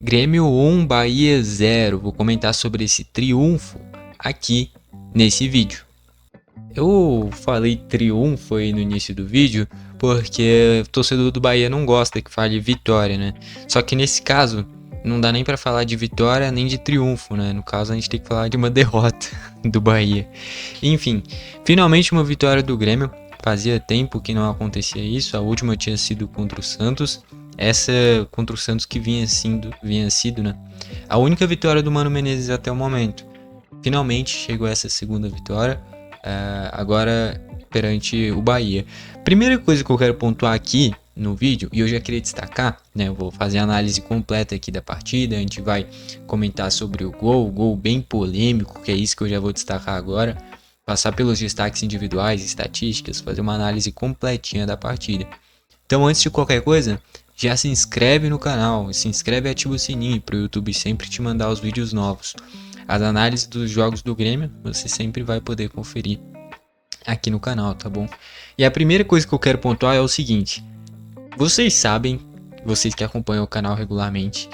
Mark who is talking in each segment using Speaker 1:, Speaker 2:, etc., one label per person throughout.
Speaker 1: Grêmio 1, Bahia 0. Vou comentar sobre esse triunfo aqui nesse vídeo. Eu falei triunfo aí no início do vídeo porque o torcedor do Bahia não gosta que fale vitória, né? Só que nesse caso não dá nem pra falar de vitória nem de triunfo, né? No caso a gente tem que falar de uma derrota do Bahia. Enfim, finalmente uma vitória do Grêmio. Fazia tempo que não acontecia isso. A última tinha sido contra o Santos. Essa contra o Santos que vinha sido, né? A única vitória do Mano Menezes até o momento. Finalmente chegou essa segunda vitória. Agora perante o Bahia. Primeira coisa que eu quero pontuar aqui no vídeo, e eu já queria destacar, né? Eu vou fazer a análise completa aqui da partida. A gente vai comentar sobre o gol bem polêmico, que é isso que eu já vou destacar agora. Passar pelos destaques individuais, estatísticas, fazer uma análise completinha da partida. Então, antes de qualquer coisa, já se inscreve no canal, se inscreve e ativa o sininho para o YouTube sempre te mandar os vídeos novos. As análises dos jogos do Grêmio, você sempre vai poder conferir aqui no canal, tá bom? E a primeira coisa que eu quero pontuar é o seguinte. Vocês sabem, vocês que acompanham o canal regularmente,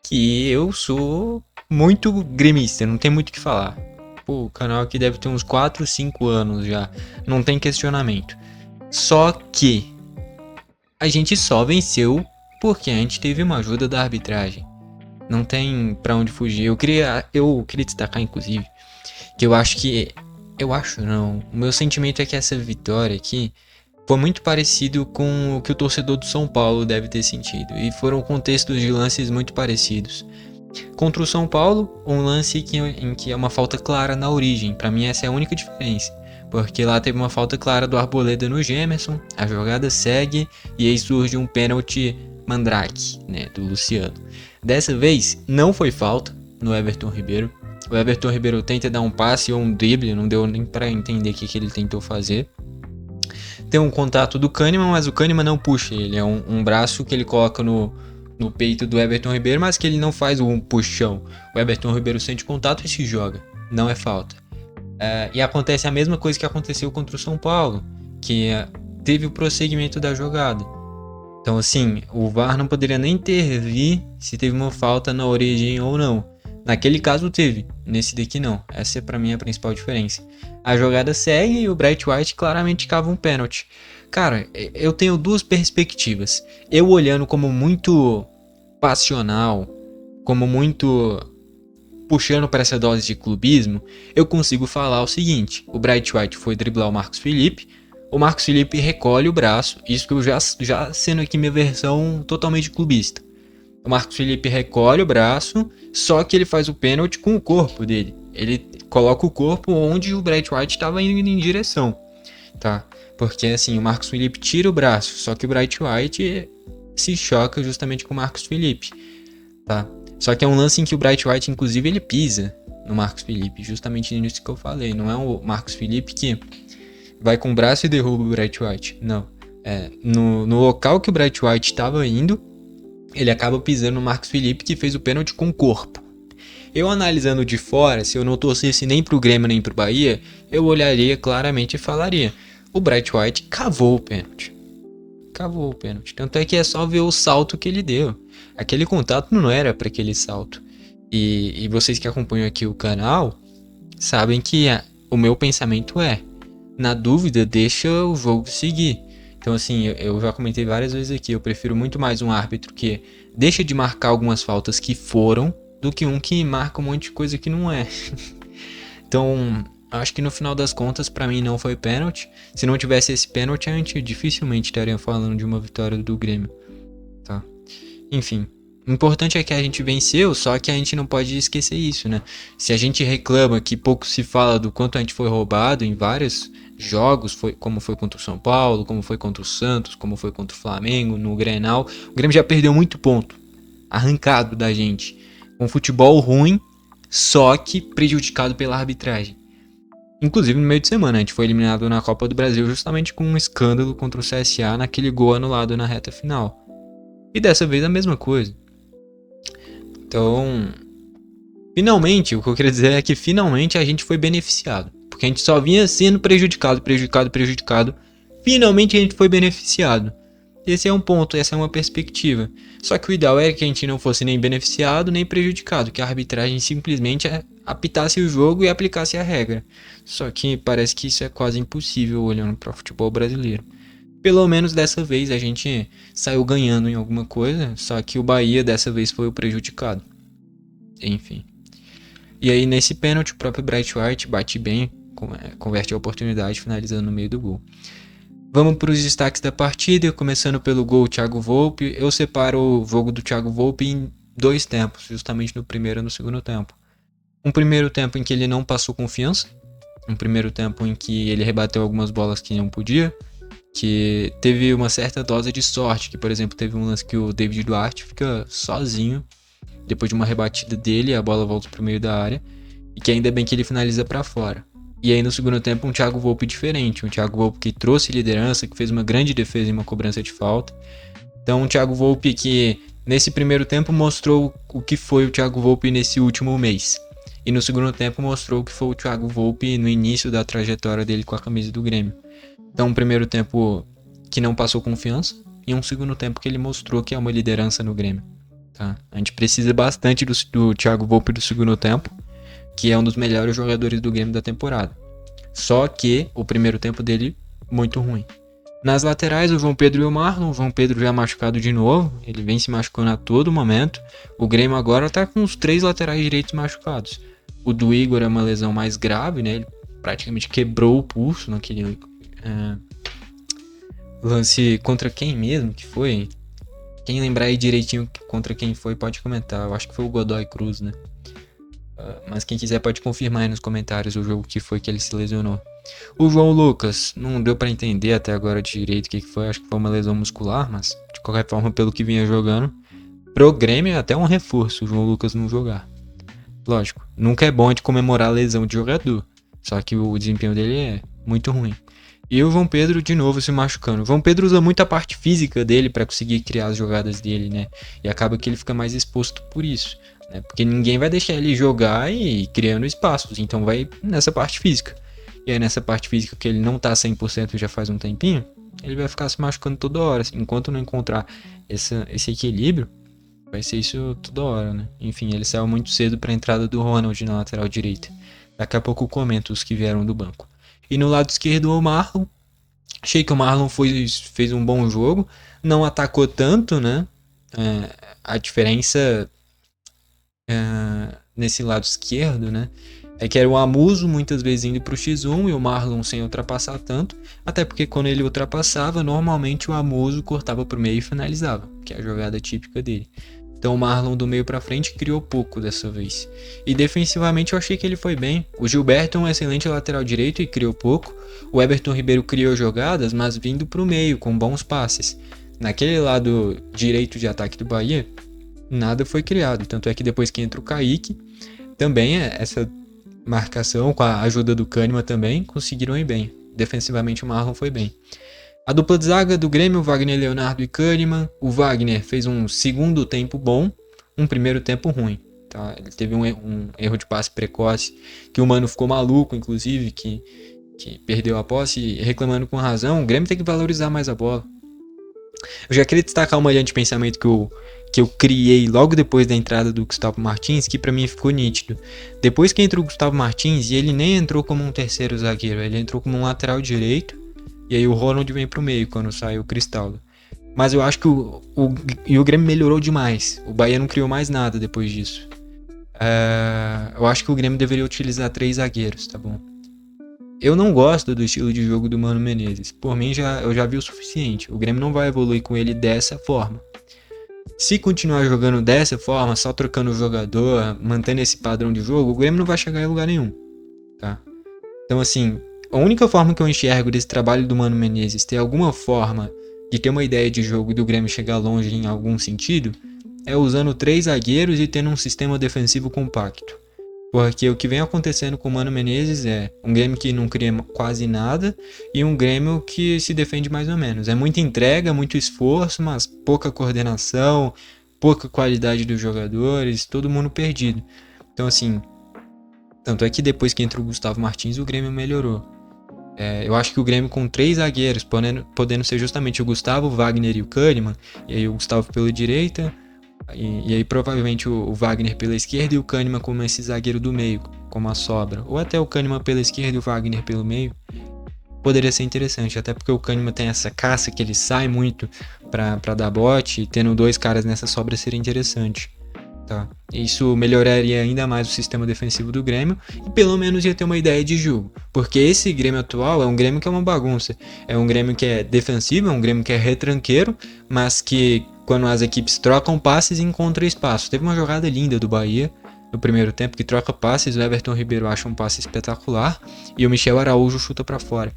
Speaker 1: que eu sou muito gremista, não tem muito o que falar. Pô, o canal aqui deve ter uns 4, 5 anos já, não tem questionamento. Só que a gente só venceu porque a gente teve uma ajuda da arbitragem. Não tem pra onde fugir. Eu queria destacar, inclusive, que eu acho que... Eu acho não. O meu sentimento é que essa vitória aqui foi muito parecido com o que o torcedor do São Paulo deve ter sentido. E foram contextos de lances muito parecidos. Contra o São Paulo, um lance em que é uma falta clara na origem. Pra mim essa é a única diferença. Porque lá teve uma falta clara do Arboleda no Gemerson, a jogada segue e aí surge um pênalti mandrake, né, do Luciano. Dessa vez não foi falta no Everton Ribeiro. O Everton Ribeiro tenta dar um passe ou um drible, não deu nem para entender o que ele tentou fazer. Tem um contato do Kahneman, mas o Kahneman não puxa ele, é um braço que ele coloca no peito do Everton Ribeiro, mas que ele não faz um puxão. O Everton Ribeiro sente contato e se joga, não é falta. E acontece a mesma coisa que aconteceu contra o São Paulo, que teve o prosseguimento da jogada. Então assim, o VAR não poderia nem intervir se teve uma falta na origem ou não. Naquele caso teve, nesse daqui não. Essa é pra mim a principal diferença. A jogada segue e o Bright White claramente cava um pênalti. Cara, eu tenho duas perspectivas. Eu olhando como muito passional, como muito puxando para essa dose de clubismo, eu consigo falar o seguinte: o Bright White foi driblar o Marcos Felipe, o Marcos Felipe recolhe o braço, isso que eu já sendo aqui minha versão totalmente clubista. O Marcos Felipe recolhe o braço, só que ele faz o pênalti com o corpo dele. Ele coloca o corpo onde o Bright White estava indo em direção, tá? Porque assim, o Marcos Felipe tira o braço, só que o Bright White se choca justamente com o Marcos Felipe, tá? Só que é um lance em que o Bright White, inclusive, ele pisa no Marcos Felipe, justamente nisso que eu falei. Não é o Marcos Felipe que vai com o braço e derruba o Bright White, não. No local que o Bright White estava indo, ele acaba pisando no Marcos Felipe, que fez o pênalti com o corpo. Eu analisando de fora, se eu não torcesse nem pro Grêmio nem pro Bahia, eu olharia claramente e falaria: o Bright White cavou o pênalti. Cavou o pênalti. Tanto é que é só ver o salto que ele deu. Aquele contato não era para aquele salto. E vocês que acompanham aqui o canal sabem que o meu pensamento é: na dúvida, deixa o jogo seguir. Então assim, eu já comentei várias vezes aqui, eu prefiro muito mais um árbitro que deixa de marcar algumas faltas que foram, do que um que marca um monte de coisa que não é. Então, acho que no final das contas, pra mim não foi pênalti. Se não tivesse esse pênalti, a gente dificilmente estaria falando de uma vitória do Grêmio, tá? Enfim, o importante é que a gente venceu, só que a gente não pode esquecer isso, né? Se a gente reclama que pouco se fala do quanto a gente foi roubado em vários jogos, como foi contra o São Paulo, como foi contra o Santos, como foi contra o Flamengo, no Grenal, o Grêmio já perdeu muito ponto, arrancado da gente, com futebol ruim, só que prejudicado pela arbitragem. Inclusive no meio de semana, a gente foi eliminado na Copa do Brasil justamente com um escândalo contra o CSA naquele gol anulado na reta final. E dessa vez a mesma coisa. Então, finalmente, o que eu queria dizer é que finalmente a gente foi beneficiado. Porque a gente só vinha sendo prejudicado. Finalmente a gente foi beneficiado. Esse é um ponto, essa é uma perspectiva. Só que o ideal é que a gente não fosse nem beneficiado nem prejudicado, que a arbitragem simplesmente apitasse o jogo e aplicasse a regra. Só que parece que isso é quase impossível olhando para o futebol brasileiro. Pelo menos dessa vez a gente saiu ganhando em alguma coisa, só que o Bahia dessa vez foi o prejudicado. Enfim. E aí nesse pênalti o próprio Bright White bate bem, converte a oportunidade finalizando no meio do gol. Vamos para os destaques da partida, começando pelo gol Thiago Volpe. Eu separo o jogo do Thiago Volpe em 2 tempos, justamente no primeiro e no segundo tempo. Um primeiro tempo em que ele não passou confiança, um primeiro tempo em que ele rebateu algumas bolas que não podia, que teve uma certa dose de sorte, que por exemplo teve um lance que o David Duarte fica sozinho, depois de uma rebatida dele, a bola volta para o meio da área, e que ainda bem que ele finaliza para fora. E aí no segundo tempo um Thiago Volpe diferente, um Thiago Volpe que trouxe liderança, que fez uma grande defesa em uma cobrança de falta. Então um Thiago Volpe que nesse primeiro tempo mostrou o que foi o Thiago Volpe nesse último mês. E no segundo tempo mostrou o que foi o Thiago Volpe no início da trajetória dele com a camisa do Grêmio. Então um primeiro tempo que não passou confiança e um segundo tempo que ele mostrou que é uma liderança no Grêmio. Tá? A gente precisa bastante do Thiago Volpe do segundo tempo, que é um dos melhores jogadores do Grêmio da temporada. Só que o primeiro tempo dele, muito ruim. Nas laterais, o João Pedro e o Marlon. O João Pedro já machucado de novo, ele vem se machucando a todo momento. O Grêmio agora tá com os 3 laterais direitos machucados. O do Igor é uma lesão mais grave, né? Ele praticamente quebrou o pulso naquele lance contra quem mesmo que foi? Quem lembrar aí direitinho contra quem foi, pode comentar. Eu acho que foi o Godoy Cruz, né? Mas quem quiser pode confirmar aí nos comentários o jogo que foi que ele se lesionou. O João Lucas, não deu pra entender até agora direito o que foi. Acho que foi uma lesão muscular, mas de qualquer forma, pelo que vinha jogando, pro Grêmio é até um reforço o João Lucas não jogar. Lógico, nunca é bom de comemorar a lesão de jogador, só que o desempenho dele é muito ruim. E o João Pedro de novo se machucando. O João Pedro usa muito a parte física dele para conseguir criar as jogadas dele, né? E acaba que ele fica mais exposto por isso, né? Porque ninguém vai deixar ele jogar e ir criando espaços, então vai nessa parte física. E aí nessa parte física que ele não tá 100% já faz um tempinho, ele vai ficar se machucando toda hora. Enquanto não encontrar esse equilíbrio, vai ser isso toda hora, né? Enfim, ele saiu muito cedo para a entrada do Ronald na lateral direita. Daqui a pouco eu comento os que vieram do banco. E no lado esquerdo o Marlon. Achei que o Marlon fez um bom jogo. Não atacou tanto, né? A diferença nesse lado esquerdo, né? É que era o Amuso muitas vezes indo pro X1 e o Marlon sem ultrapassar tanto. Até porque quando ele ultrapassava, normalmente o Amuso cortava pro meio e finalizava, que é a jogada típica dele. Então o Marlon do meio pra frente criou pouco dessa vez. E defensivamente eu achei que ele foi bem. O Gilberto é um excelente lateral direito e criou pouco. O Everton Ribeiro criou jogadas, mas vindo pro meio, com bons passes. Naquele lado direito de ataque do Bahia, nada foi criado. Tanto é que depois que entra o Kaique, também essa marcação, com a ajuda do Kahneman também, conseguiram ir bem. Defensivamente o Marlon foi bem. A dupla de zaga do Grêmio, Wagner Leonardo e Kahneman. O Wagner fez um segundo tempo bom, um primeiro tempo ruim. Tá? Ele teve um erro de passe precoce, que o Mano ficou maluco, inclusive, que perdeu a posse, reclamando com razão. O Grêmio tem que valorizar mais a bola. Eu já queria destacar uma linha de pensamento que eu criei logo depois da entrada do Gustavo Martins, que pra mim ficou nítido. Depois que entrou o Gustavo Martins, e ele nem entrou como um terceiro zagueiro, ele entrou como um lateral direito. E aí o Ronald vem pro meio quando sai o Cristaldo. Mas eu acho que o Grêmio melhorou demais. O Bahia não criou mais nada depois disso. Eu acho que o Grêmio deveria utilizar 3 zagueiros, tá bom? Eu não gosto do estilo de jogo do Mano Menezes. Por mim, eu já vi o suficiente. O Grêmio não vai evoluir com ele dessa forma. Se continuar jogando dessa forma, só trocando o jogador, mantendo esse padrão de jogo, o Grêmio não vai chegar em lugar nenhum. Tá? Então, assim, a única forma que eu enxergo desse trabalho do Mano Menezes ter alguma forma de ter uma ideia de jogo e do Grêmio chegar longe em algum sentido é usando 3 zagueiros e tendo um sistema defensivo compacto. Porque o que vem acontecendo com o Mano Menezes é um Grêmio que não cria quase nada e um Grêmio que se defende mais ou menos. É muita entrega, muito esforço, mas pouca coordenação, pouca qualidade dos jogadores, todo mundo perdido. Então, assim, tanto é que depois que entrou o Gustavo Martins, o Grêmio melhorou. Eu acho que o Grêmio com 3 zagueiros, podendo ser justamente o Gustavo, o Wagner e o Kahneman, e aí o Gustavo pela direita, e aí provavelmente o Wagner pela esquerda e o Kahneman como esse zagueiro do meio, como a sobra. Ou até o Kahneman pela esquerda e o Wagner pelo meio. Poderia ser interessante, até porque o Kahneman tem essa caça que ele sai muito pra dar bote, e tendo 2 caras nessa sobra seria interessante. Tá. Isso melhoraria ainda mais o sistema defensivo do Grêmio e pelo menos ia ter uma ideia de jogo. Porque esse Grêmio atual é um Grêmio que é uma bagunça. É um Grêmio que é defensivo, é um Grêmio que é retranqueiro, mas que quando as equipes trocam passes encontra espaço. Teve uma jogada linda do Bahia no primeiro tempo que troca passes, o Everton Ribeiro acha um passe espetacular e o Michel Araújo chuta para fora.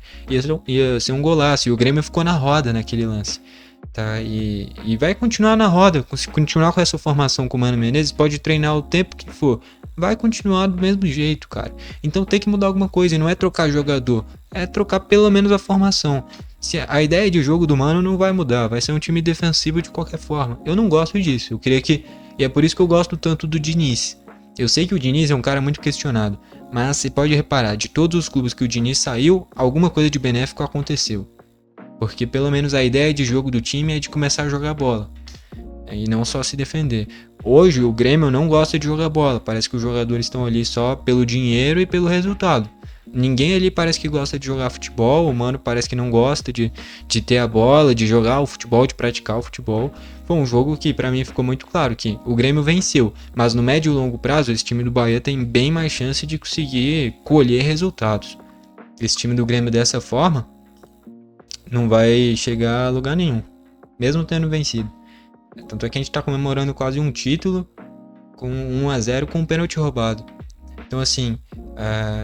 Speaker 1: Ia ser um golaço e o Grêmio ficou na roda naquele lance. Tá, e vai continuar na roda, se continuar com essa formação com o Mano Menezes, pode treinar o tempo que for, vai continuar do mesmo jeito, cara. Então tem que mudar alguma coisa, e não é trocar jogador, é trocar pelo menos a formação. Se a ideia de jogo do Mano não vai mudar, vai ser um time defensivo de qualquer forma. Eu não gosto disso, eu queria que, e é por isso que eu gosto tanto do Diniz. Eu sei que o Diniz é um cara muito questionado, mas você pode reparar, de todos os clubes que o Diniz saiu, alguma coisa de benéfico aconteceu. Porque pelo menos a ideia de jogo do time é de começar a jogar bola. E não só se defender. Hoje o Grêmio não gosta de jogar bola. Parece que os jogadores estão ali só pelo dinheiro e pelo resultado. Ninguém ali parece que gosta de jogar futebol. O Mano parece que não gosta de ter a bola, de jogar o futebol, de praticar o futebol. Foi um jogo que pra mim ficou muito claro que o Grêmio venceu. Mas no médio e longo prazo esse time do Bahia tem bem mais chance de conseguir colher resultados. Esse time do Grêmio dessa forma não vai chegar a lugar nenhum, mesmo tendo vencido. Tanto é que a gente tá comemorando quase um título com 1-0 com um pênalti roubado. Então assim,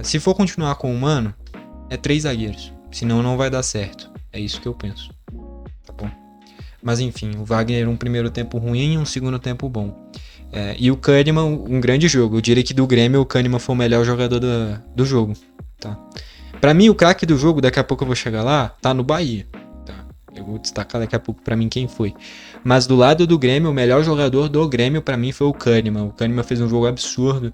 Speaker 1: se for continuar com o Mano, é 3 zagueiros, senão não vai dar certo. É isso que eu penso, tá bom? Mas enfim, o Wagner um primeiro tempo ruim e um segundo tempo bom. E o Kahneman, um grande jogo. Eu diria que do Grêmio o Kahneman foi o melhor jogador do jogo, tá? Pra mim, o craque do jogo, daqui a pouco eu vou chegar lá, tá no Bahia. Tá? Eu vou destacar daqui a pouco pra mim quem foi. Mas do lado do Grêmio, o melhor jogador do Grêmio pra mim foi o Kahneman. O Kahneman fez um jogo absurdo.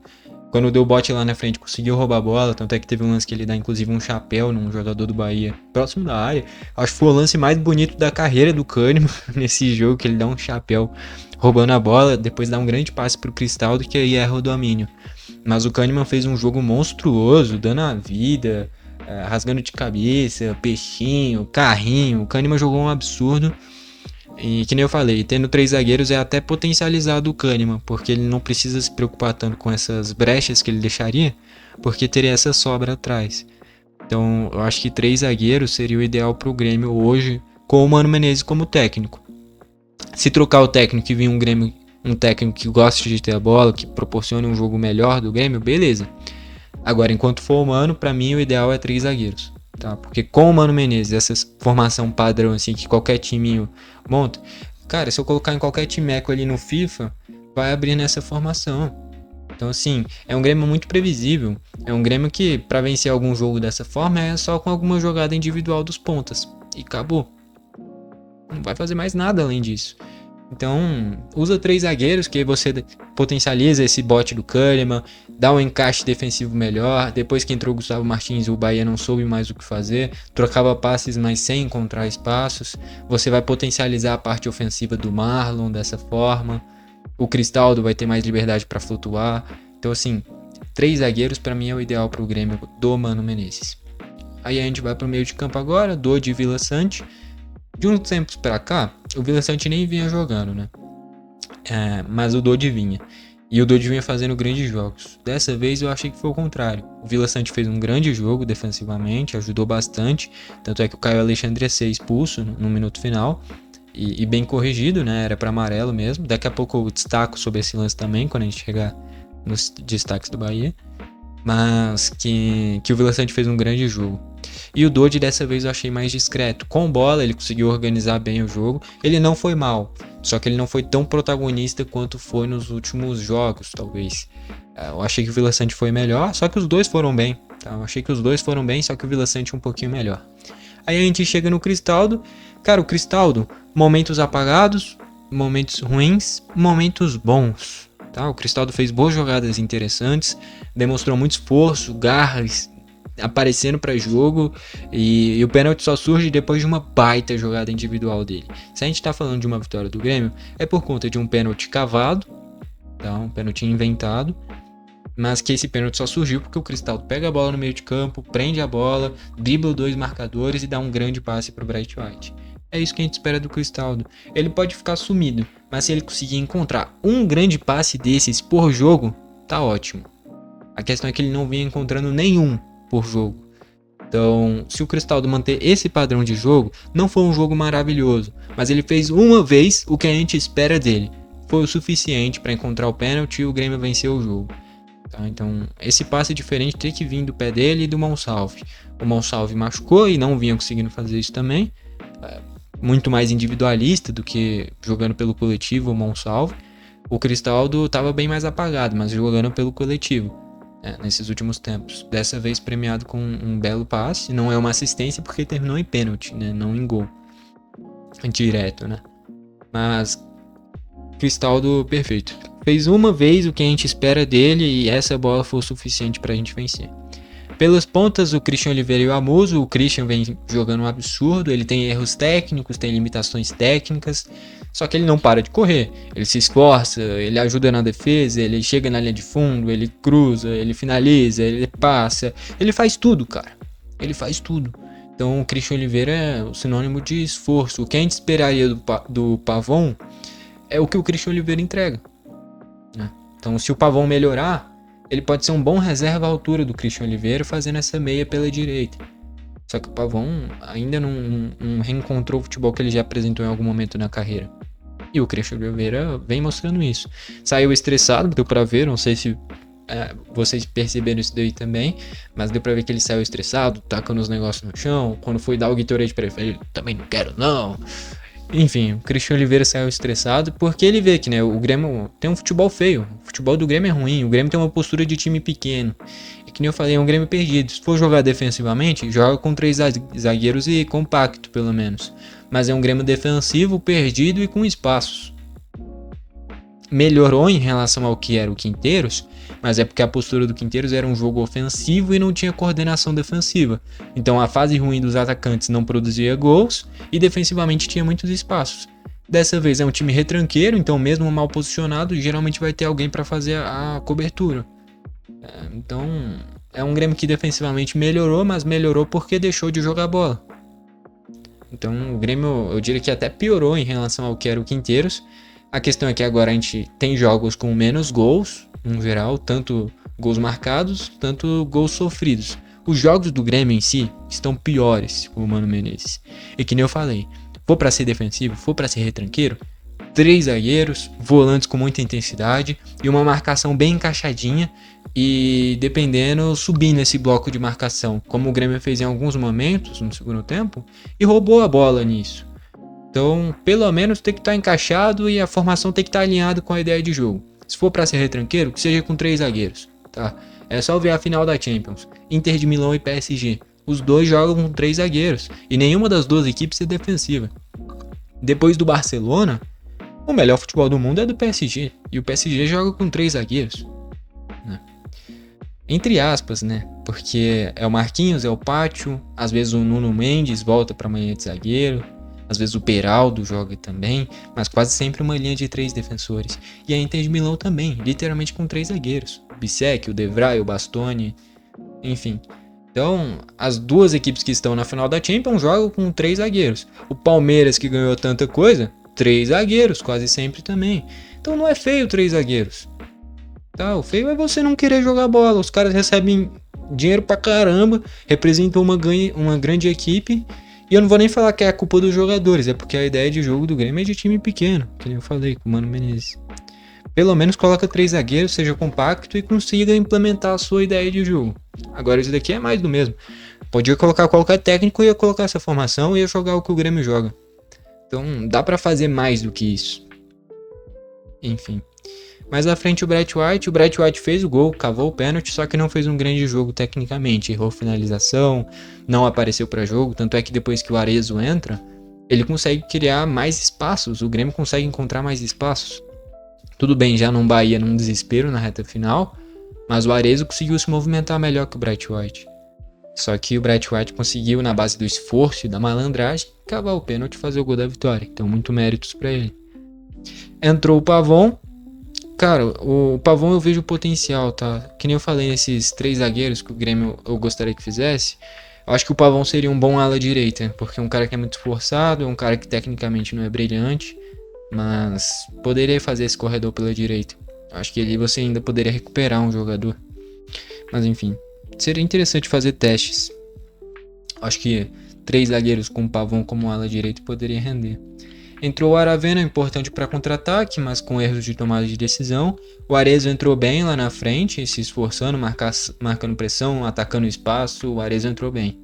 Speaker 1: Quando deu bote lá na frente, conseguiu roubar a bola. Tanto é que teve um lance que ele dá, inclusive, um chapéu num jogador do Bahia, próximo da área. Acho que foi o lance mais bonito da carreira do Kahneman nesse jogo, que ele dá um chapéu roubando a bola. Depois dá um grande passe pro Cristaldo, que aí erra o domínio. Mas o Kahneman fez um jogo monstruoso, dando a vida, rasgando de cabeça, peixinho, carrinho. O Kahneman jogou um absurdo. E que nem eu falei, tendo 3 zagueiros é até potencializado o Kahneman, porque ele não precisa se preocupar tanto com essas brechas que ele deixaria, porque teria essa sobra atrás. Então eu acho que 3 zagueiros seria o ideal pro Grêmio hoje, com o Mano Menezes como técnico. Se trocar o técnico e vir um técnico que goste de ter a bola, que proporcione um jogo melhor do Grêmio, beleza. Agora, enquanto for o Mano, pra mim o ideal é 3 zagueiros, tá? Porque com o Mano Menezes, essa formação padrão assim que qualquer time monta, cara, se eu colocar em qualquer timeco ali no FIFA, vai abrir nessa formação. Então assim, é um Grêmio muito previsível, é um Grêmio que pra vencer algum jogo dessa forma é só com alguma jogada individual dos pontas e acabou. Não vai fazer mais nada além disso. Então, usa 3 zagueiros que você potencializa esse bote do Kahneman, dá um encaixe defensivo melhor. Depois que entrou o Gustavo Martins, o Bahia não soube mais o que fazer, trocava passes, mas sem encontrar espaços. Você vai potencializar a parte ofensiva do Marlon dessa forma. O Cristaldo vai ter mais liberdade para flutuar. Então, assim, 3 zagueiros para mim é o ideal para o Grêmio do Mano Menezes. Aí a gente vai para o meio de campo agora, Dodi e Vila Sante. De uns tempos pra cá, o Vila Sante nem vinha jogando, né? Mas o Dodi vinha. E o Dodi vinha fazendo grandes jogos. Dessa vez eu achei que foi o contrário. O Vila Sante fez um grande jogo defensivamente, ajudou bastante. Tanto é que o Caio Alexandre ia ser expulso no minuto final. E bem corrigido, né? Era pra amarelo mesmo. Daqui a pouco eu destaco sobre esse lance também, quando a gente chegar nos destaques do Bahia. Mas que o Vila Sante fez um grande jogo. E o Dodi dessa vez eu achei mais discreto. Com bola ele conseguiu organizar bem o jogo. Ele não foi mal, só que ele não foi tão protagonista quanto foi nos últimos jogos, talvez. Eu achei que o Vila Sante foi melhor, só que os dois foram bem. Tá? Eu achei que os dois foram bem, só que o Vila Sante um pouquinho melhor. Aí a gente chega no Cristaldo. Cara, o Cristaldo, momentos apagados, momentos ruins, momentos bons. Tá? O Cristaldo fez boas jogadas interessantes, demonstrou muito esforço, garras, aparecendo para jogo, e o pênalti só surge depois de uma baita jogada individual dele. Se a gente tá falando de uma vitória do Grêmio, é por conta de um pênalti cavado, tá? Um pênalti inventado, mas que esse pênalti só surgiu porque o Cristaldo pega a bola no meio de campo, prende a bola, dribla 2 marcadores e dá um grande passe pro Bright White. É isso que a gente espera do Cristaldo. Ele pode ficar sumido, mas se ele conseguir encontrar um grande passe desses por jogo, tá ótimo. A questão é que ele não vinha encontrando nenhum por jogo. Então, se o Cristaldo manter esse padrão de jogo, não foi um jogo maravilhoso, mas ele fez uma vez o que a gente espera dele. Foi o suficiente para encontrar o pênalti e o Grêmio venceu o jogo. Tá? Então, esse passe diferente tem que vir do pé dele e do Monsalve. O Monsalve machucou e não vinha conseguindo fazer isso também. Muito mais individualista do que jogando pelo coletivo o Monsalve. O Cristaldo estava bem mais apagado, mas jogando pelo coletivo nesses últimos tempos. Dessa vez premiado com um belo passe. Não é uma assistência porque terminou em pênalti, né? Não em gol direto, né? Mas Cristaldo perfeito. Fez uma vez o que a gente espera dele e essa bola foi o suficiente pra gente vencer. Pelas pontas, o Christian Oliveira e o Amuso. O Christian vem jogando um absurdo, ele tem erros técnicos, tem limitações técnicas, só que ele não para de correr. Ele se esforça, ele ajuda na defesa, ele chega na linha de fundo, ele cruza, ele finaliza, ele passa, ele faz tudo, cara. Ele faz tudo. Então o Christian Oliveira é o sinônimo de esforço. O que a gente esperaria do Pavon é o que o Christian Oliveira entrega. Então se o Pavon melhorar, ele pode ser um bom reserva à altura do Christian Oliveira fazendo essa meia pela direita. Só que o Pavon ainda não reencontrou o futebol que ele já apresentou em algum momento na carreira. E o Christian Oliveira vem mostrando isso. Saiu estressado, deu pra ver, não sei se vocês perceberam isso daí também, mas deu pra ver que ele saiu estressado, tacando os negócios no chão. Quando foi dar o Gatorade pra ele, também não quero não. Enfim, o Christian Oliveira saiu estressado porque ele vê que, né, o Grêmio tem um futebol feio. O futebol do Grêmio é ruim. O Grêmio tem uma postura de time pequeno. E que nem eu falei, é um Grêmio perdido. Se for jogar defensivamente, joga com 3 zagueiros e compacto, pelo menos. Mas é um Grêmio defensivo, perdido e com espaços. Melhorou em relação ao que era o Quinteiros, mas é porque a postura do Quinteiros era um jogo ofensivo e não tinha coordenação defensiva. Então a fase ruim dos atacantes não produzia gols e defensivamente tinha muitos espaços. Dessa vez é um time retranqueiro, então mesmo mal posicionado, geralmente vai ter alguém para fazer a cobertura. Então é um Grêmio que defensivamente melhorou, mas melhorou porque deixou de jogar bola. Então o Grêmio, eu diria que até piorou em relação ao que era o Quinteiros. A questão é que agora a gente tem jogos com menos gols, no geral, tanto gols marcados, tanto gols sofridos. Os jogos do Grêmio em si estão piores com o Mano Menezes. E que nem eu falei, for para ser defensivo, for para ser retranqueiro, 3 zagueiros, volantes com muita intensidade e uma marcação bem encaixadinha e, dependendo, subir nesse bloco de marcação, como o Grêmio fez em alguns momentos no segundo tempo e roubou a bola nisso. Então, pelo menos tem que estar encaixado e a formação tem que estar alinhada com a ideia de jogo. Se for para ser retranqueiro, que seja com 3 zagueiros, tá? É só ver a final da Champions, Inter de Milão e PSG. Os dois jogam com 3 zagueiros e nenhuma das duas equipes é defensiva. Depois do Barcelona, o melhor futebol do mundo é do PSG e o PSG joga com 3 zagueiros, né? Entre aspas, né? Porque é o Marquinhos, é o Pátio, às vezes o Nuno Mendes volta para manhã de zagueiro. Às vezes o Peraldo joga também, mas quase sempre uma linha de 3 defensores. E a Inter de Milão também, literalmente com 3 zagueiros. O Bissek, o De Vrij, o Bastoni, enfim. Então, as duas equipes que estão na final da Champions jogam com 3 zagueiros. O Palmeiras, que ganhou tanta coisa, 3 zagueiros, quase sempre também. Então não é feio 3 zagueiros. Tá, o feio é você não querer jogar bola. Os caras recebem dinheiro pra caramba, representam uma grande equipe. E eu não vou nem falar que é a culpa dos jogadores, é porque a ideia de jogo do Grêmio é de time pequeno, que nem eu falei com o Mano Menezes. Pelo menos coloca 3 zagueiros, seja compacto e consiga implementar a sua ideia de jogo. Agora isso daqui é mais do mesmo. Podia colocar qualquer técnico e ia colocar essa formação e ia jogar o que o Grêmio joga. Então dá pra fazer mais do que isso. Enfim. Mais à frente o Bright White fez o gol, cavou o pênalti, só que não fez um grande jogo tecnicamente, errou finalização, não apareceu para jogo, tanto é que depois que o Arezzo entra, ele consegue criar mais espaços, o Grêmio consegue encontrar mais espaços. Tudo bem, já não Bahia num desespero na reta final, mas o Arezzo conseguiu se movimentar melhor que o Bright White. Só que o Bright White conseguiu, na base do esforço e da malandragem, cavar o pênalti e fazer o gol da vitória. Então, muito méritos para ele. Entrou o Pavon. Cara, o Pavon eu vejo potencial, tá? Que nem eu falei nesses 3 zagueiros que o Grêmio eu gostaria que fizesse. Eu acho que o Pavon seria um bom ala direita, porque é um cara que é muito esforçado, é um cara que tecnicamente não é brilhante, mas poderia fazer esse corredor pela direita. Eu acho que ali você ainda poderia recuperar um jogador. Mas enfim, seria interessante fazer testes. Eu acho que 3 zagueiros com o Pavon como ala direita poderia render. Entrou o Aravena, importante para contra-ataque, mas com erros de tomada de decisão. O Arezzo entrou bem lá na frente, se esforçando, marcando pressão, atacando o espaço. O Arezzo entrou bem.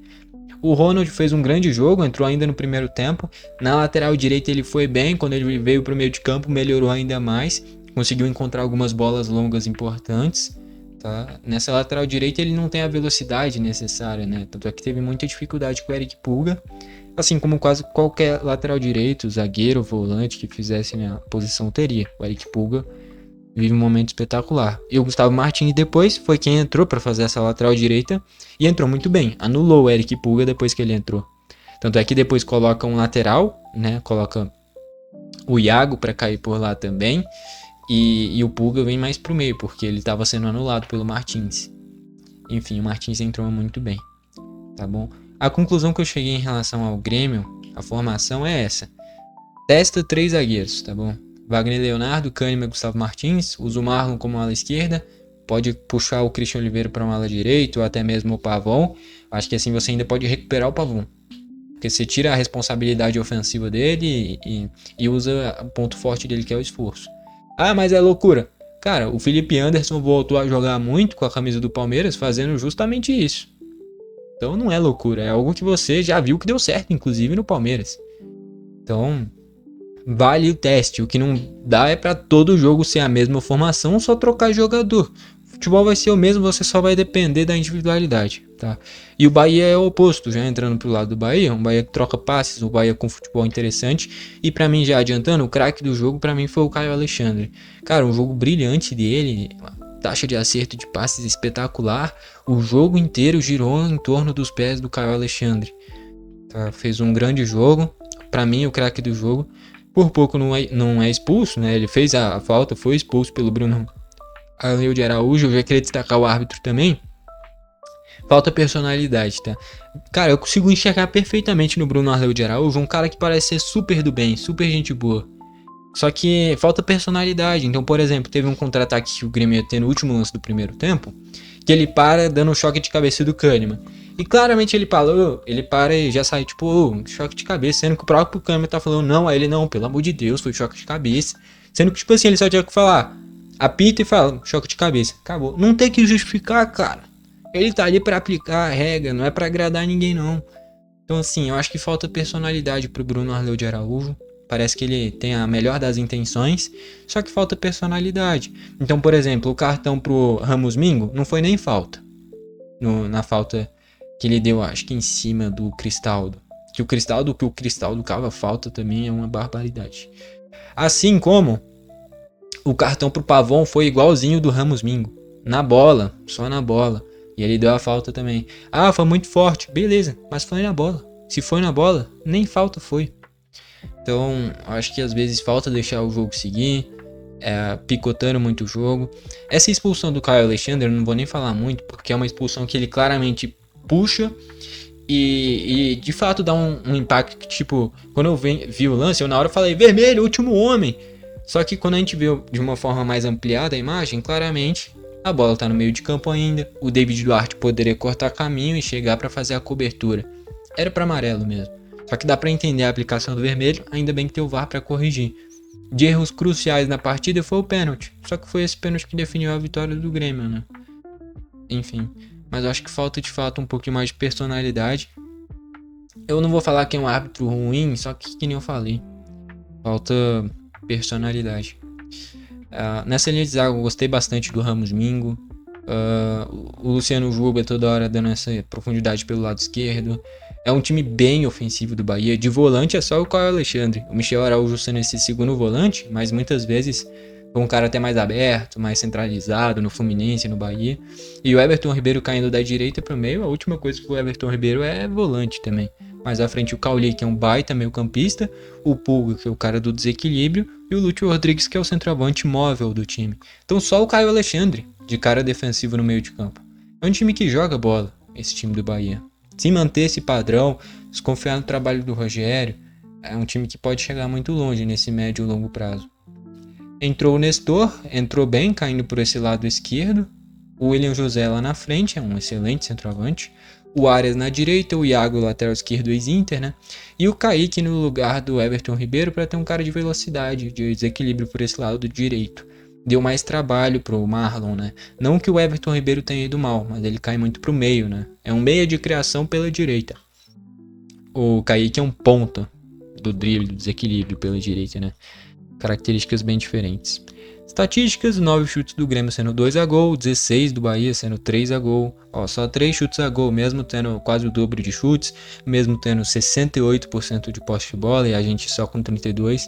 Speaker 1: O Ronald fez um grande jogo, entrou ainda no primeiro tempo. Na lateral direita ele foi bem, quando ele veio para o meio de campo melhorou ainda mais. Conseguiu encontrar algumas bolas longas importantes. Tá? Nessa lateral direita ele não tem a velocidade necessária, né? Tanto é que teve muita dificuldade com o Eric Pulga. Assim como quase qualquer lateral direito, zagueiro, volante que fizesse a posição teria. O Eric Pulga vive um momento espetacular. E o Gustavo Martins depois foi quem entrou para fazer essa lateral direita e entrou muito bem. Anulou o Eric Pulga depois que ele entrou. Tanto é que depois coloca um lateral, né? Coloca o Iago para cair por lá também. E o Pulga vem mais pro meio, porque ele estava sendo anulado pelo Martins. Enfim, o Martins entrou muito bem. Tá bom? A conclusão que eu cheguei em relação ao Grêmio, a formação é essa. Testa 3 zagueiros, tá bom? Wagner Leonardo, Kahneman, Gustavo Martins. Usa o Marlon como ala esquerda. Pode puxar o Christian Oliveira para uma ala direita ou até mesmo o Pavon. Acho que assim você ainda pode recuperar o Pavon. Porque você tira a responsabilidade ofensiva dele e usa o ponto forte dele, que é o esforço. Ah, mas é loucura. Cara, o Felipe Anderson voltou a jogar muito com a camisa do Palmeiras, fazendo justamente isso. Então não é loucura, é algo que você já viu que deu certo, inclusive no Palmeiras. Então, vale o teste. O que não dá é para todo jogo ser a mesma formação, só trocar jogador. O futebol vai ser o mesmo, você só vai depender da individualidade, tá? E o Bahia é o oposto, já entrando pro lado do Bahia, um Bahia que troca passes, um Bahia com futebol interessante. E para mim, já adiantando, o craque do jogo para mim foi o Caio Alexandre. Cara, um jogo brilhante dele, taxa de acerto de passes espetacular. O jogo inteiro girou em torno dos pés do Caio Alexandre. Tá? Fez um grande jogo. Para mim, o craque do jogo. Por pouco não é expulso, né? Ele fez a falta, foi expulso pelo Bruno Arleu de Araújo. Eu já queria destacar o árbitro também. Falta personalidade, tá? Cara, eu consigo enxergar perfeitamente no Bruno Arleu de Araújo um cara que parece ser super do bem, super gente boa. Só que falta personalidade. Então, por exemplo, teve um contra-ataque que o Grêmio ia ter no último lance do primeiro tempo, que ele para dando um choque de cabeça do Kahneman. E claramente ele parou, ele para e já sai tipo, choque de cabeça, sendo que o próprio Kahneman tá falando, não, aí ele não, pelo amor de Deus, foi choque de cabeça. Sendo que, tipo assim, ele só tinha que falar, apita e fala, choque de cabeça. Acabou. Não tem que justificar, cara. Ele tá ali pra aplicar a regra, não é pra agradar ninguém, não. Então, assim, eu acho que falta personalidade pro Bruno Arleu de Araújo. Parece que ele tem a melhor das intenções, só que falta personalidade. Então, por exemplo, o cartão pro Ramos Mingo não foi nem falta. Na falta que ele deu, acho que em cima do Cristaldo. Que o Cristaldo cava falta também é uma barbaridade. Assim como o cartão pro Pavon foi igualzinho do Ramos Mingo. Na bola, só na bola. E ele deu a falta também. Ah, foi muito forte. Beleza, mas foi na bola. Se foi na bola, nem falta foi. Então, acho que às vezes falta deixar o jogo seguir, picotando muito o jogo. Essa expulsão do Caio Alexandre, eu não vou nem falar muito, porque é uma expulsão que ele claramente puxa e de fato dá um impacto que, tipo, quando eu vi o lance, eu na hora falei, vermelho, último homem. Só que quando a gente vê de uma forma mais ampliada a imagem, claramente a bola tá no meio de campo ainda, o David Duarte poderia cortar caminho e chegar para fazer a cobertura. Era para amarelo mesmo. Só que dá para entender a aplicação do vermelho, ainda bem que tem o VAR para corrigir. De erros cruciais na partida foi o pênalti. Só que foi esse pênalti que definiu a vitória do Grêmio, né? Enfim, mas eu acho que falta de fato um pouquinho mais de personalidade. Eu não vou falar que é um árbitro ruim, só que nem eu falei. Falta personalidade. Nessa linha de zaga eu gostei bastante do Ramos Mingo. O Luciano Juba toda hora dando essa profundidade pelo lado esquerdo. É um time bem ofensivo do Bahia. De volante é só o Caio Alexandre. O Michel Araújo sendo esse segundo volante, mas muitas vezes Foi um cara até mais aberto, mais centralizado no Fluminense, no Bahia. E o Everton Ribeiro caindo da direita pro meio, a última coisa que o Everton Ribeiro é volante também. Mais à frente o Cauli, que é um baita meio campista, o Pulga, que é o cara do desequilíbrio, e o Lúcio Rodrigues, que é o centroavante móvel do time. Então só o Caio Alexandre, de cara defensivo no meio de campo. É um time que joga bola, esse time do Bahia. Se manter esse padrão, se confiar no trabalho do Rogério, é um time que pode chegar muito longe nesse médio e longo prazo. Entrou o Nestor, entrou bem, caindo por esse lado esquerdo. O William José lá na frente, é um excelente centroavante. O Arias na direita, o Iago lateral esquerdo ex-Inter, né? E o Kaique no lugar do Everton Ribeiro para ter um cara de velocidade, de desequilíbrio por esse lado direito. Deu mais trabalho pro Marlon, né? Não que o Everton Ribeiro tenha ido mal, mas ele cai muito pro meio, né? É um meia de criação pela direita. O Kaique é um ponta do drible, do desequilíbrio pela direita, né? Características bem diferentes. Estatísticas, 9 chutes do Grêmio sendo 2 a gol, 16 do Bahia sendo 3 a gol. Ó, só 3 chutes a gol, mesmo tendo quase o dobro de chutes, mesmo tendo 68% de posse de bola e a gente só com 32%.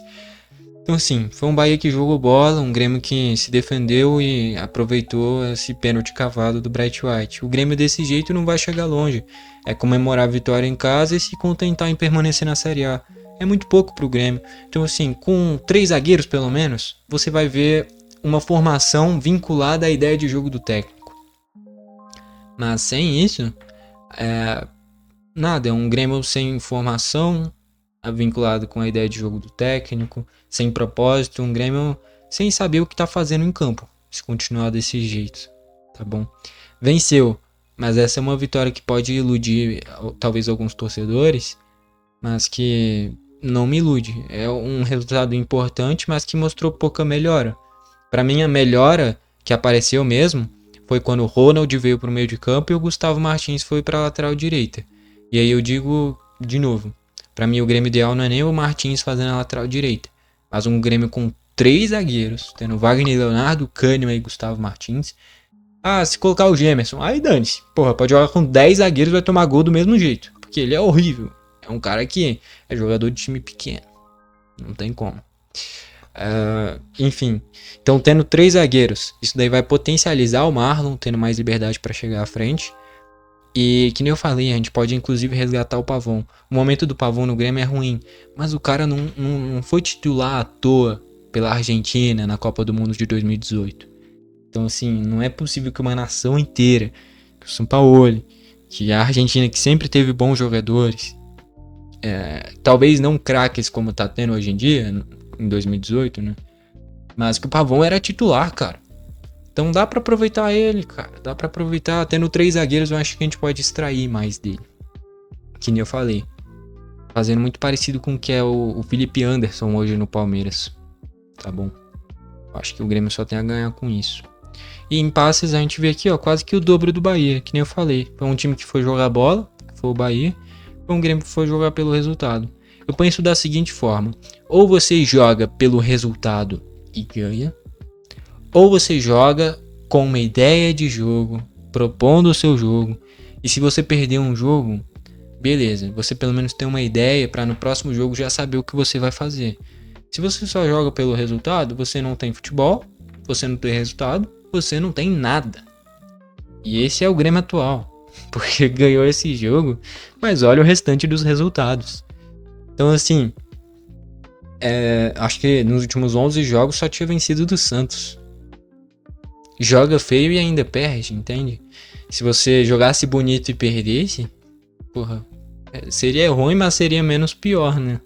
Speaker 1: Então assim, foi um Bahia que jogou bola, um Grêmio que se defendeu e aproveitou esse pênalti cavado do Bright White. O Grêmio desse jeito não vai chegar longe. É comemorar a vitória em casa e se contentar em permanecer na Série A. É muito pouco pro Grêmio. Então assim, com 3 zagueiros pelo menos, você vai ver uma formação vinculada à ideia de jogo do técnico. Mas sem isso, nada, é um Grêmio sem formação, vinculado com a ideia de jogo do técnico, sem propósito, um Grêmio sem saber o que tá fazendo em campo, se continuar desse jeito, tá bom? Venceu, mas essa é uma vitória que pode iludir talvez alguns torcedores, mas que não me ilude. É um resultado importante, mas que mostrou pouca melhora. Para mim, a melhora que apareceu mesmo foi quando o Ronald veio pro meio de campo e o Gustavo Martins foi pra lateral direita. E aí eu digo de novo, para mim o Grêmio ideal não é nem o Martins fazendo a lateral direita, mas um Grêmio com 3 zagueiros, tendo Wagner Leonardo, Kahneman e Gustavo Martins. Ah, se colocar o Gemerson, aí dane-se. Porra, pode jogar com 10 zagueiros e vai tomar gol do mesmo jeito, porque ele é horrível. É um cara que é jogador de time pequeno, não tem como. Enfim, então tendo 3 zagueiros, isso daí vai potencializar o Marlon, tendo mais liberdade para chegar à frente. E que nem eu falei, a gente pode inclusive resgatar o Pavon. O momento do Pavon no Grêmio é ruim, mas o cara não foi titular à toa pela Argentina na Copa do Mundo de 2018. Então assim, não é possível que uma nação inteira, que o Sampaoli, que a Argentina que sempre teve bons jogadores, talvez não craques como tá tendo hoje em dia, em 2018, né? Mas que o Pavon era titular, cara. Então dá pra aproveitar ele, cara. Dá pra aproveitar. Tendo 3 zagueiros, eu acho que a gente pode extrair mais dele. Que nem eu falei. Fazendo muito parecido com o que é o Felipe Anderson hoje no Palmeiras. Tá bom? Eu acho que o Grêmio só tem a ganhar com isso. E em passes a gente vê aqui, ó, quase que o dobro do Bahia. Que nem eu falei. Foi um time que foi jogar bola, que foi o Bahia. Foi um Grêmio que foi jogar pelo resultado. Eu penso da seguinte forma. Ou você joga pelo resultado e ganha, ou você joga com uma ideia de jogo, propondo o seu jogo, e se você perder um jogo, beleza, você pelo menos tem uma ideia para no próximo jogo já saber o que você vai fazer. Se você só joga pelo resultado, você não tem futebol, você não tem resultado, você não tem nada. E esse é o Grêmio atual, porque ganhou esse jogo, mas olha o restante dos resultados. Então assim, acho que nos últimos 11 jogos só tinha vencido do Santos. Joga feio e ainda perde, entende? Se você jogasse bonito e perdesse, porra, seria ruim, mas seria menos pior, né?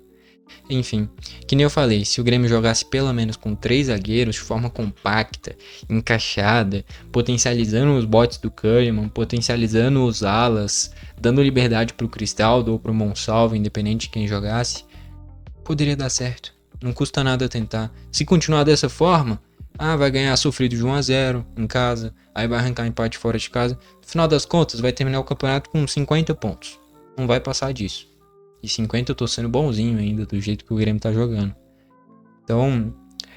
Speaker 1: Enfim, que nem eu falei, se o Grêmio jogasse pelo menos com 3 zagueiros de forma compacta, encaixada, potencializando os botes do Kahneman, potencializando os alas, dando liberdade pro Cristaldo ou pro Monsalvo, independente de quem jogasse, poderia dar certo. Não custa nada tentar. Se continuar dessa forma, vai ganhar sofrido de 1 a 0 em casa, aí vai arrancar empate fora de casa. No final das contas, vai terminar o campeonato com 50 pontos. Não vai passar disso. E 50 eu tô sendo bonzinho ainda, do jeito que o Grêmio tá jogando. Então,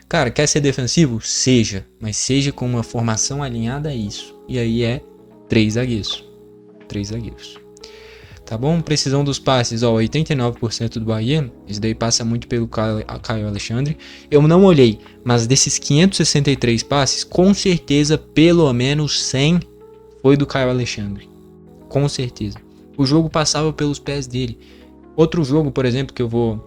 Speaker 1: cara, quer ser defensivo? Seja. Mas seja com uma formação alinhada a isso. E aí é 3 zagueiros. 3 zagueiros. tá bom? Precisão dos passes, ó, 89% do Bahia. Isso daí passa muito pelo Caio Alexandre. Eu não olhei, mas desses 563 passes, com certeza, pelo menos 100 foi do Caio Alexandre. Com certeza. O jogo passava pelos pés dele. Outro jogo, por exemplo, que eu vou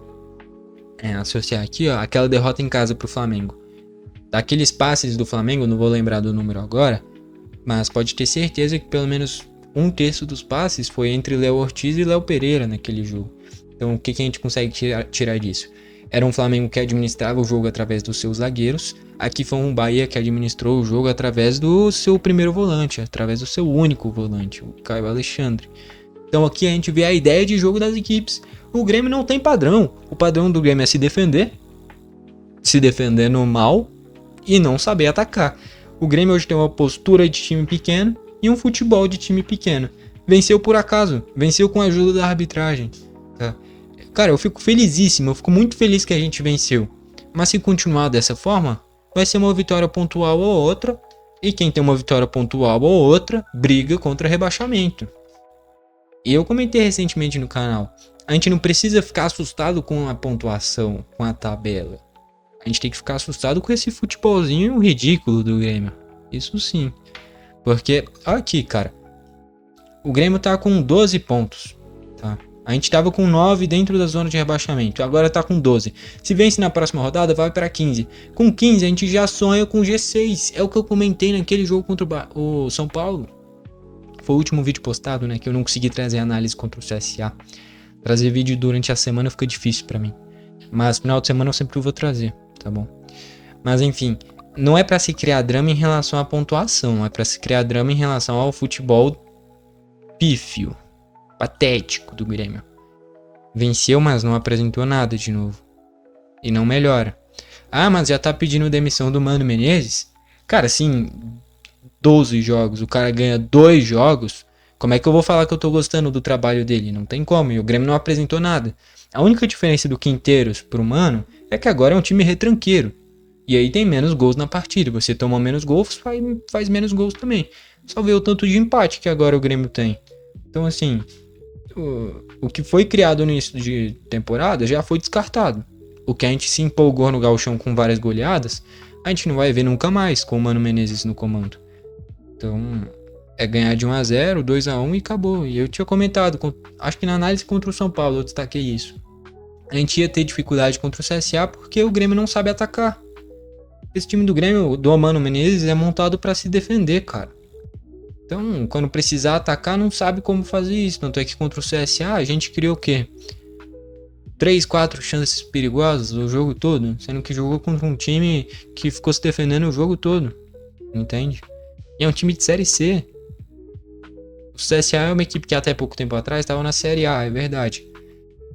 Speaker 1: associar aqui, ó, aquela derrota em casa pro Flamengo. Daqueles passes do Flamengo, não vou lembrar do número agora, mas pode ter certeza que pelo menos 1/3 dos passes foi entre Léo Ortiz e Léo Pereira naquele jogo. Então o que a gente consegue tirar disso? Era um Flamengo que administrava o jogo através dos seus zagueiros. Aqui foi um Bahia que administrou o jogo através do seu primeiro volante, através do seu único volante, o Caio Alexandre. Então aqui a gente vê a ideia de jogo das equipes. O Grêmio não tem padrão. O padrão do Grêmio é se defendendo mal e não saber atacar. O Grêmio hoje tem uma postura de time pequeno e um futebol de time pequeno. Venceu por acaso, venceu com a ajuda da arbitragem. Tá? Cara, eu fico felizíssimo, eu fico muito feliz que a gente venceu. Mas se continuar dessa forma, vai ser uma vitória pontual ou outra. E quem tem uma vitória pontual ou outra, briga contra rebaixamento. E eu comentei recentemente no canal, a gente não precisa ficar assustado com a pontuação, com a tabela. A gente tem que ficar assustado com esse futebolzinho ridículo do Grêmio. Isso sim. Porque, olha aqui, cara. O Grêmio tá com 12 pontos, tá? A gente tava com 9 dentro da zona de rebaixamento, agora tá com 12. Se vence na próxima rodada, vai pra 15. Com 15 a gente já sonha com G6. É o que eu comentei naquele jogo contra o São Paulo. Foi o último vídeo postado, né? Que eu não consegui trazer análise contra o CSA. Trazer vídeo durante a semana fica difícil pra mim. Mas final de semana eu sempre vou trazer, tá bom? Mas enfim, não é pra se criar drama em relação à pontuação. É pra se criar drama em relação ao futebol pífio, patético do Grêmio. Venceu, mas não apresentou nada de novo. E não melhora. Ah, mas já tá pedindo demissão do Mano Menezes? Cara, assim, 12 jogos, o cara ganha 2 jogos, como é que eu vou falar que eu tô gostando do trabalho dele? Não tem como, e o Grêmio não apresentou nada. A única diferença do Quinteiros pro Mano é que agora é um time retranqueiro. E aí tem menos gols na partida, você toma menos gols, faz menos gols também. Só vê o tanto de empate que agora o Grêmio tem. Então assim, o que foi criado no início de temporada já foi descartado. O que a gente se empolgou no Gauchão com várias goleadas, a gente não vai ver nunca mais com o Mano Menezes no comando. Então, é ganhar de 1-0, 2-1 e acabou. E eu tinha comentado, acho que na análise contra o São Paulo eu destaquei isso. A gente ia ter dificuldade contra o CSA porque o Grêmio não sabe atacar. Esse time do Grêmio, do Mano Menezes, é montado pra se defender, cara. Então, quando precisar atacar, não sabe como fazer isso. Tanto é que contra o CSA, a gente criou o quê? 3, 4 chances perigosas o jogo todo, sendo que jogou contra um time que ficou se defendendo o jogo todo. Entende? E é um time de Série C. O CSA é uma equipe que até pouco tempo atrás estava na Série A, é verdade.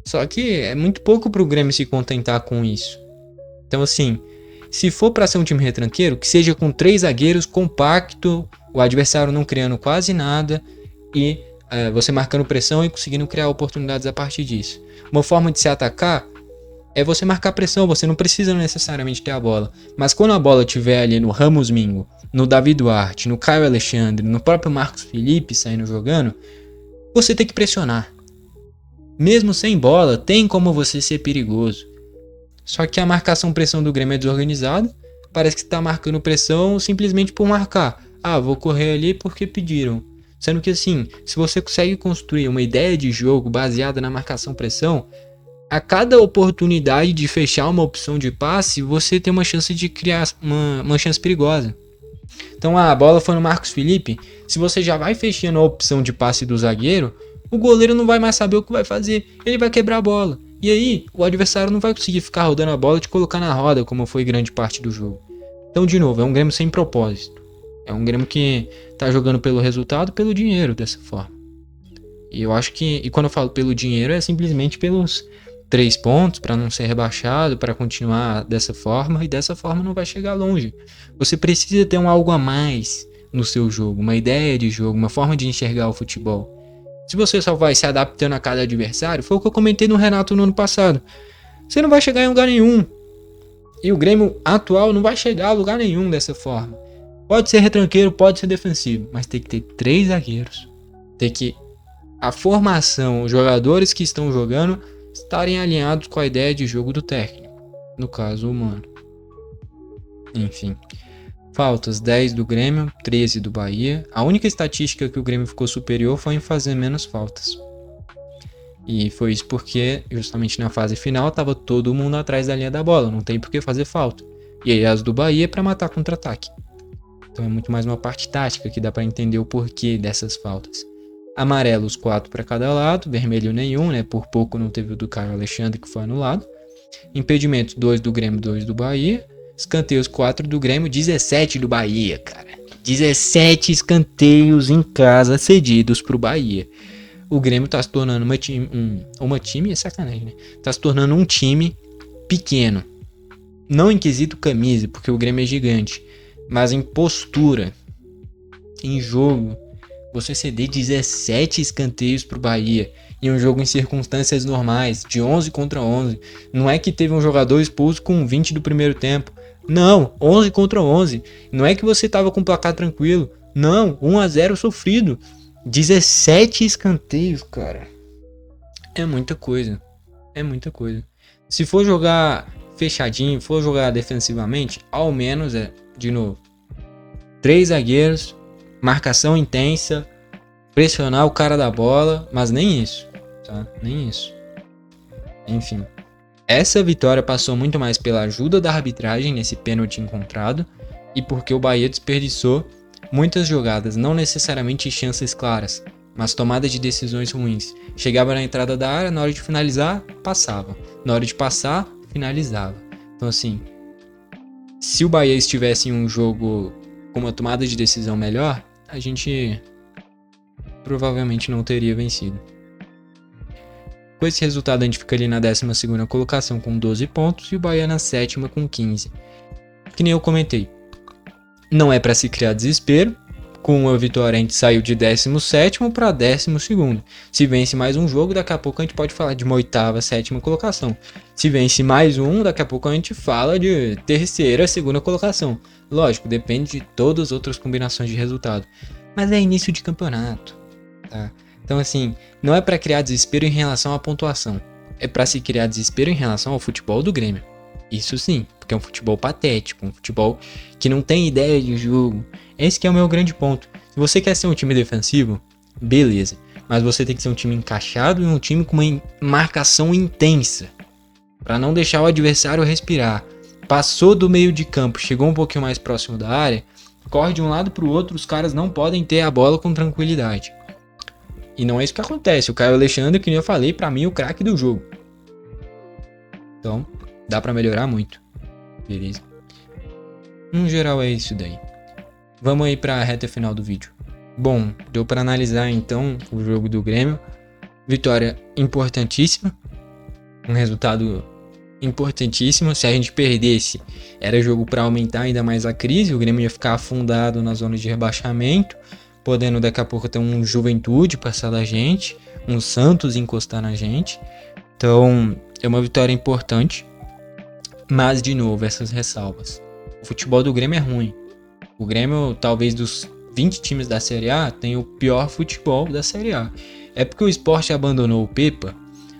Speaker 1: Só que é muito pouco pro Grêmio se contentar com isso. Então assim, se for para ser um time retranqueiro, que seja com 3 zagueiros, compacto, o adversário não criando quase nada e você marcando pressão e conseguindo criar oportunidades a partir disso. Uma forma de se atacar é você marcar pressão, você não precisa necessariamente ter a bola. Mas quando a bola estiver ali no Ramos Mingo, no Davi Duarte, no Caio Alexandre, no próprio Marcos Felipe saindo jogando, você tem que pressionar. Mesmo sem bola, tem como você ser perigoso. Só que a marcação-pressão do Grêmio é desorganizada. Parece que está marcando pressão simplesmente por marcar. Ah, vou correr ali porque pediram. Sendo que assim, se você consegue construir uma ideia de jogo baseada na marcação-pressão, a cada oportunidade de fechar uma opção de passe, você tem uma chance de criar uma chance perigosa. Então a bola foi no Marcos Felipe, se você já vai fechando a opção de passe do zagueiro, o goleiro não vai mais saber o que vai fazer, ele vai quebrar a bola. E aí o adversário não vai conseguir ficar rodando a bola e te colocar na roda, como foi grande parte do jogo. Então de novo, é um Grêmio sem propósito. É um Grêmio que tá jogando pelo resultado, pelo dinheiro dessa forma. E eu acho que, e quando eu falo pelo dinheiro, é simplesmente pelos 3 pontos para não ser rebaixado, para continuar dessa forma, e dessa forma não vai chegar longe. Você precisa ter um algo a mais no seu jogo, uma ideia de jogo, uma forma de enxergar o futebol. Se você só vai se adaptando a cada adversário, foi o que eu comentei no Renato no ano passado, você não vai chegar em lugar nenhum. E o Grêmio atual não vai chegar a lugar nenhum dessa forma. Pode ser retranqueiro, pode ser defensivo, mas tem que ter 3 zagueiros. Tem que a formação, os jogadores que estão jogando estarem alinhados com a ideia de jogo do técnico, no caso o Mano. Enfim, faltas 10 do Grêmio, 13 do Bahia. A única estatística que o Grêmio ficou superior foi em fazer menos faltas. E foi isso porque, justamente na fase final, tava todo mundo atrás da linha da bola, não tem por que fazer falta. E aí as do Bahia é pra matar contra-ataque. Então é muito mais uma parte tática que dá pra entender o porquê dessas faltas. Amarelos 4 para cada lado, vermelho nenhum, né? Por pouco não teve o do Caio Alexandre que foi anulado. Impedimentos 2 do Grêmio, 2 do Bahia. Escanteios 4 do Grêmio, 17 do Bahia, cara. 17 escanteios em casa cedidos pro Bahia. O Grêmio tá se tornando uma time, é sacanagem, né? Tá se tornando um time pequeno. Não em quesito camisa, porque o Grêmio é gigante. Mas em postura, em jogo, você ceder 17 escanteios pro Bahia em um jogo em circunstâncias normais, de 11 contra 11. Não é que teve um jogador expulso com 20 do primeiro tempo. Não, 11 contra 11. Não é que você tava com o placar tranquilo. Não, 1-0 sofrido. 17 escanteios, cara. É muita coisa. É muita coisa. Se for jogar fechadinho, for jogar defensivamente, ao menos de novo, 3 zagueiros, marcação intensa, pressionar o cara da bola, mas nem isso, tá? Nem isso. Enfim, essa vitória passou muito mais pela ajuda da arbitragem nesse pênalti encontrado e porque o Bahia desperdiçou muitas jogadas, não necessariamente chances claras, mas tomada de decisões ruins. Chegava na entrada da área, na hora de finalizar, passava. Na hora de passar, finalizava. Então assim, se o Bahia estivesse em um jogo com uma tomada de decisão melhor, a gente provavelmente não teria vencido. Com esse resultado a gente fica ali na 12ª colocação com 12 pontos e o Bahia na 7ª com 15. Que nem eu comentei, não é para se criar desespero. Com uma vitória a gente saiu de 17º para 12º. Se vence mais um jogo, daqui a pouco a gente pode falar de uma 8ª, 7ª colocação. Se vence mais um, daqui a pouco a gente fala de 3ª, 2ª colocação. Lógico, depende de todas as outras combinações de resultado. Mas é início de campeonato, tá? Então assim, não é para criar desespero em relação à pontuação. É para se criar desespero em relação ao futebol do Grêmio. Isso sim, porque é um futebol patético, um futebol que não tem ideia de jogo. Esse que é o meu grande ponto. Se você quer ser um time defensivo, beleza. Mas você tem que ser um time encaixado e um time com uma marcação intensa. Para não deixar o adversário respirar. Passou do meio de campo, chegou um pouquinho mais próximo da área, corre de um lado para o outro, os caras não podem ter a bola com tranquilidade. E não é isso que acontece. O Caio Alexandre, que nem eu falei, para mim é o craque do jogo. Então, dá para melhorar muito. Beleza? No geral é isso daí. Vamos aí para a reta final do vídeo. Bom, deu para analisar então o jogo do Grêmio. Vitória importantíssima. Um resultado importantíssimo. Se a gente perdesse, era jogo para aumentar ainda mais a crise. O Grêmio ia ficar afundado na zona de rebaixamento, podendo daqui a pouco ter um Juventude passar da gente, um Santos encostar na gente. Então, é uma vitória importante. Mas, de novo, essas ressalvas. O futebol do Grêmio é ruim. O Grêmio, talvez dos 20 times da Série A, tem o pior futebol da Série A. É porque o Sport abandonou o Pepa,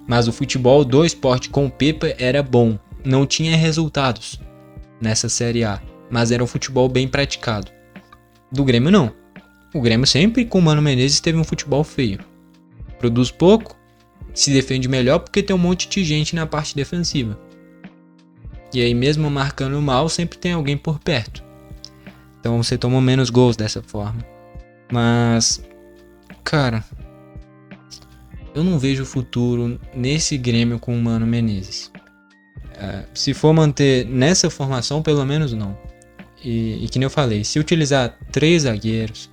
Speaker 1: mas o futebol do Sport com o Pepa era bom. Não tinha resultados nessa Série A, mas era um futebol bem praticado. Do Grêmio, não. O Grêmio sempre, com o Mano Menezes, teve um futebol feio. Produz pouco, se defende melhor porque tem um monte de gente na parte defensiva. E aí, mesmo marcando mal, sempre tem alguém por perto. Então você toma menos gols dessa forma. Mas, cara, eu não vejo futuro nesse Grêmio com o Mano Menezes. Se for manter nessa formação, pelo menos não. E que nem eu falei, se utilizar 3 zagueiros,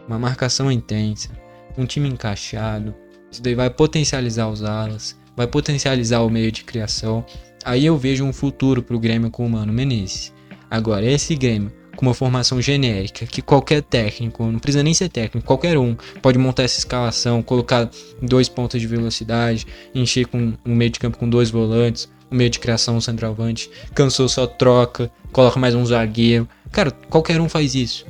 Speaker 1: uma marcação intensa, um time encaixado, isso daí vai potencializar os alas, vai potencializar o meio de criação. Aí eu vejo um futuro pro Grêmio com o Mano Menezes. Agora, esse Grêmio com uma formação genérica, que qualquer técnico, não precisa nem ser técnico, qualquer um pode montar essa escalação, colocar 2 pontos de velocidade, encher com um meio de campo com 2 volantes, um meio de criação, um centroavante, cansou, só troca, coloca mais um zagueiro. Cara, qualquer um faz isso.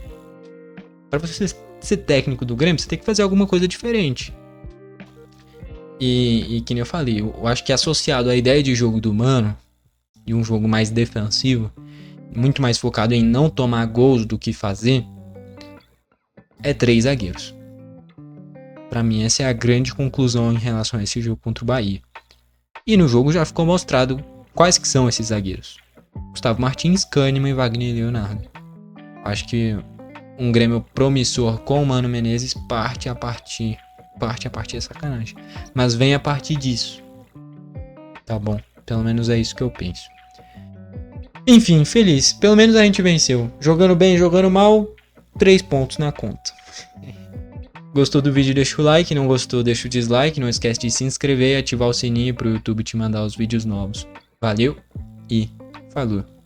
Speaker 1: Para você ser técnico do Grêmio, você tem que fazer alguma coisa diferente. E que nem eu falei, eu acho que associado à ideia de jogo do Mano, e um jogo mais defensivo, muito mais focado em não tomar gols do que fazer, é 3 zagueiros. Pra mim essa é a grande conclusão em relação a esse jogo contra o Bahia. E no jogo já ficou mostrado quais que são esses zagueiros. Gustavo Martins, Kahneman e Wagner Leonardo. Acho que um Grêmio promissor com o Mano Menezes parte a partir é sacanagem, mas vem a partir disso. Tá bom, pelo menos é isso que eu penso. Enfim, feliz, pelo menos a gente venceu. Jogando bem, jogando mal, 3 pontos na conta. Gostou do vídeo, deixa o like, não gostou, deixa o dislike, não esquece de se inscrever e ativar o sininho pro YouTube te mandar os vídeos novos. Valeu e falou!